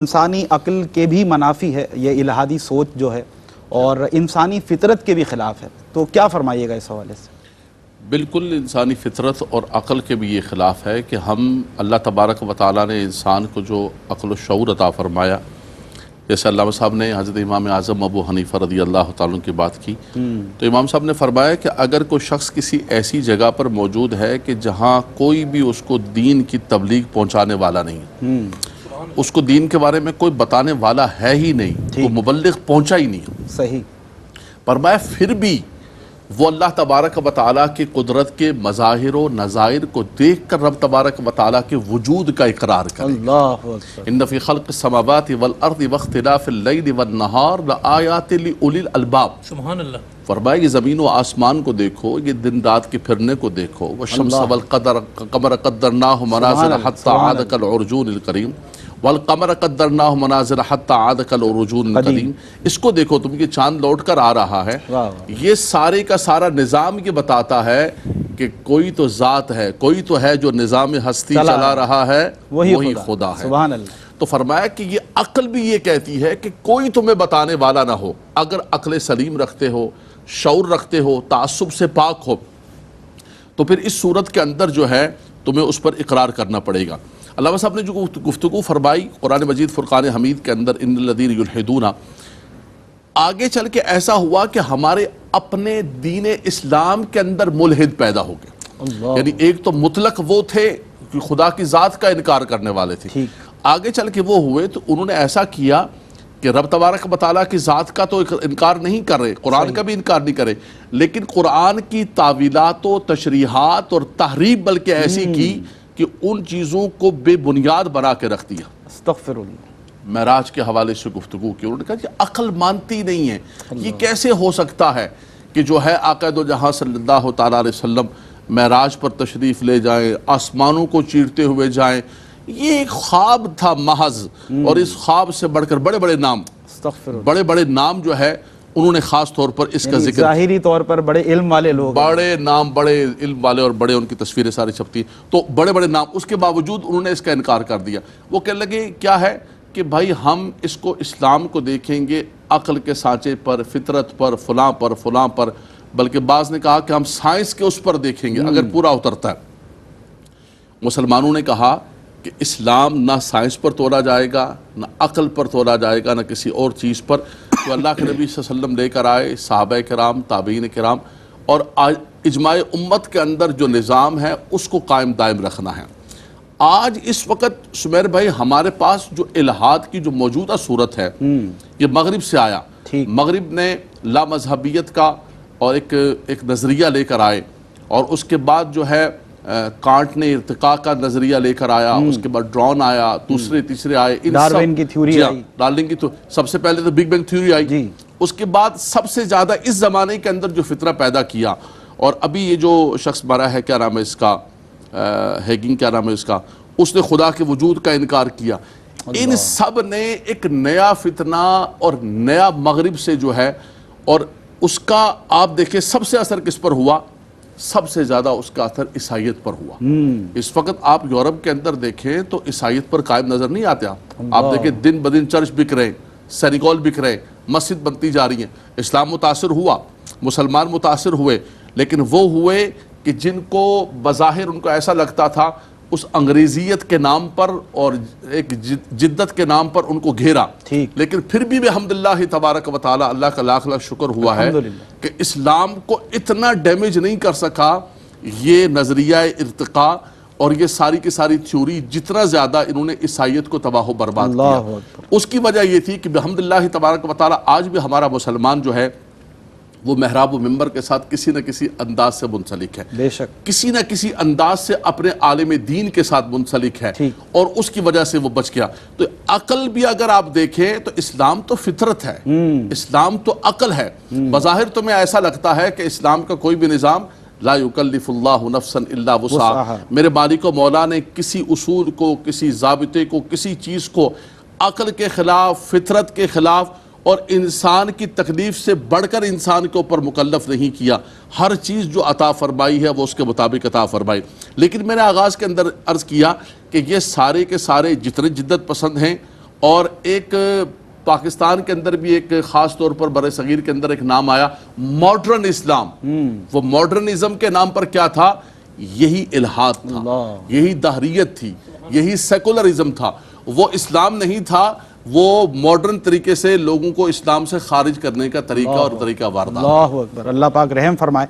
انسانی عقل کے بھی منافی ہے یہ الہادی سوچ جو ہے، اور انسانی فطرت کے بھی خلاف ہے، تو کیا فرمائیے گا اس حوالے سے؟ بالکل انسانی فطرت اور عقل کے بھی یہ خلاف ہے کہ ہم اللہ تبارک و تعالیٰ نے انسان کو جو عقل و شعور عطا فرمایا، جیسے علامہ صاحب نے حضرت امام اعظم ابو حنیفہ رضی اللہ تعالیٰ کی بات کی، تو امام صاحب نے فرمایا کہ اگر کوئی شخص کسی ایسی جگہ پر موجود ہے کہ جہاں کوئی بھی اس کو دین کی تبلیغ پہنچانے والا نہیں، اس کو دین کے بارے میں کوئی بتانے والا ہے ہی نہیں، وہ مبلغ پہنچا ہی نہیں، صحیح فرمایا پھر بھی وہ اللہ تبارک و تعالیٰ کی قدرت کے مظاہر و نظائر کو دیکھ کر رب تبارک و تعالیٰ کے وجود کا اقرار کرے۔ اللہ اکبر۔ ان فی خلق السماوات والارض واختلاف اللیل والنہار لآیات لأولی الالباب۔ سبحان اللہ۔ فرمایا یہ زمین و آسمان کو دیکھو، یہ دن رات کے پھرنے کو دیکھو، والشمس والقمر قدرناہ منازل حتی عاد کالعرجون القدیم والقمر قدرناہ منازل حتی عاد کالعرجون القدیم۔ اس کو دیکھو تم، یہ چاند لوٹ کر آ رہا ہے، یہ سارے کا سارا نظام یہ بتاتا ہے کہ کوئی تو ذات ہے، کوئی تو ہے جو نظام ہستی چلا رہا ہے، وہی خدا ہے۔ سبحان اللہ۔ تو فرمایا کہ یہ عقل بھی یہ کہتی ہے کہ کوئی تمہیں بتانے والا نہ ہو، اگر عقل سلیم رکھتے ہو، شعور رکھتے ہو، تعصب سے پاک ہو، تو پھر اس صورت کے اندر جو ہے تمہیں اس پر اقرار کرنا پڑے گا۔ علامہ صاحب نے جو گفتگو فرمائی قرآن مجید فرقان حمید کے اندر، ان الذین یلحدون، آگے چل کے ایسا ہوا کہ ہمارے اپنے دین اسلام کے اندر ملحد پیدا ہو گئے، یعنی ایک تو مطلق وہ تھے کہ خدا کی ذات کا انکار کرنے والے تھے، آگے چل کے وہ ہوئے تو انہوں نے ایسا کیا کہ رب تبارک و تعالیٰ کی ذات کا تو انکار نہیں کر رہے، قرآن کا بھی انکار نہیں کرے، لیکن قرآن کی تعویلات و تشریحات اور تحریف بلکہ ایسی کی کہ ان چیزوں کو بے بنیاد بنا کے رکھ دیا۔ استغفر اللہ۔ معراج کے حوالے سے گفتگو کی، انہوں نے کہا کہ عقل مانتی نہیں ہے، یہ کیسے ہو سکتا ہے کہ جو ہے آقا دو جہاں صلی اللہ تعالیٰ علیہ وسلم معراج پر تشریف لے جائیں، آسمانوں کو چیرتے ہوئے جائیں، یہ ایک خواب تھا محض، اور اس خواب سے بڑھ کر بڑے بڑے نام، بڑے بڑے نام جو ہے انہوں نے خاص طور پر اس کا ذکر، ظاہری طور پر بڑے علم والے لوگ، بڑے نام، بڑے علم والے، اور بڑے ان کی تصویریں ساری چھپتی ہیں، تو بڑے بڑے نام، اس کے باوجود انہوں نے اس کا انکار کر دیا۔ وہ کہنے لگے کیا ہے کہ بھائی ہم اس کو اسلام کو دیکھیں گے عقل کے سانچے پر، فطرت پر، فلاں پر، فلاں پر، بلکہ بعض نے کہا کہ ہم سائنس کے اس پر دیکھیں گے اگر پورا اترتا ہے۔ مسلمانوں نے کہا کہ اسلام نہ سائنس پر تولا جائے گا، نہ عقل پر تولا جائے گا، نہ کسی اور چیز پر، جو اللہ کے نبی صلی اللہ علیہ وسلم لے کر آئے، صحابہ کرام، تابعین کرام، اور اجماع امت کے اندر جو نظام ہے اس کو قائم دائم رکھنا ہے۔ آج اس وقت سمیر بھائی ہمارے پاس جو الہاد کی جو موجودہ صورت ہے، یہ مغرب سے آیا، مغرب نے لا مذہبیت کا اور ایک نظریہ لے کر آئے، اور اس کے بعد جو ہے کانٹ نے ارتقاء کا نظریہ لے کر آیا، اس کے بعد ڈرون آیا، دوسرے تیسرے آئے، ڈارون کی تھیوری آئی، ڈارون کی سب سے پہلے تو بگ بینگ تھیوری آئی، اس کے بعد سب سے زیادہ اس زمانے کے اندر جو فطرہ پیدا کیا، اور ابھی یہ جو شخص مرا ہے، کیا نام ہے اس کا، ہیگنگ کیا نام ہے اس کا، اس نے خدا کے وجود کا انکار کیا۔ ان سب نے ایک نیا فتنہ اور نیا مغرب سے جو ہے، اور اس کا آپ دیکھیں سب سے اثر کس پر ہوا، سب سے زیادہ اس کا اثر عیسائیت پر ہوا۔ اس وقت آپ یورپ کے اندر دیکھیں تو عیسائیت پر قائم نظر نہیں آتے، آپ دیکھیں دن بدن چرچ بک رہے ہیں، سینیگول بک رہے ہیں، مسجد بنتی جا رہی ہیں۔ اسلام متاثر ہوا، مسلمان متاثر ہوئے، لیکن وہ ہوئے کہ جن کو بظاہر ان کو ایسا لگتا تھا اس انگریزیت کے نام پر اور ایک جدت کے نام پر ان کو گھیرا، لیکن پھر بھی الحمدللہ تبارک و تعالی، اللہ کا لاکھ لاکھ شکر ہوا ہے کہ اسلام کو اتنا ڈیمیج نہیں کر سکا یہ نظریہ ارتقاء اور یہ ساری کی ساری تھیوری، جتنا زیادہ انہوں نے عیسائیت کو تباہ و برباد کیا۔ اس کی وجہ یہ تھی کہ الحمدللہ تبارک و تعالی آج بھی ہمارا مسلمان جو ہے وہ محراب و منبر کے ساتھ کسی نہ کسی انداز سے منسلک ہے، بے شک کسی نہ کسی انداز سے اپنے عالم دین کے ساتھ منسلک ہے، اور اس کی وجہ سے وہ بچ گیا۔ تو عقل بھی اگر آپ دیکھیں تو اسلام تو فطرت ہے، اسلام تو عقل ہے۔ بظاہر تمہیں ایسا لگتا ہے کہ اسلام کا کوئی بھی نظام لا یکلف اللہ نفسا الا وسعہا، میرے مالک و مولا نے کسی اصول کو، کسی ضابطے کو، کسی چیز کو عقل کے خلاف، فطرت کے خلاف اور انسان کی تکلیف سے بڑھ کر انسان کے اوپر مکلف نہیں کیا۔ ہر چیز جو عطا فرمائی ہے وہ اس کے مطابق عطا فرمائی۔ لیکن میں نے آغاز کے اندر عرض کیا کہ یہ سارے کے سارے جتنے جدت پسند ہیں اور ایک پاکستان کے اندر بھی ایک خاص طور پر بر صغیر کے اندر ایک نام آیا ماڈرن اسلام. وہ ماڈرنزم کے نام پر کیا تھا؟ یہی الحاد تھا, یہی دہریت تھی, یہی سیکولرزم تھا. وہ اسلام نہیں تھا, وہ ماڈرن طریقے سے لوگوں کو اسلام سے خارج کرنے کا طریقہ اور طریقہ واردات. اللہ اکبر, اللہ پاک رحم فرمائے.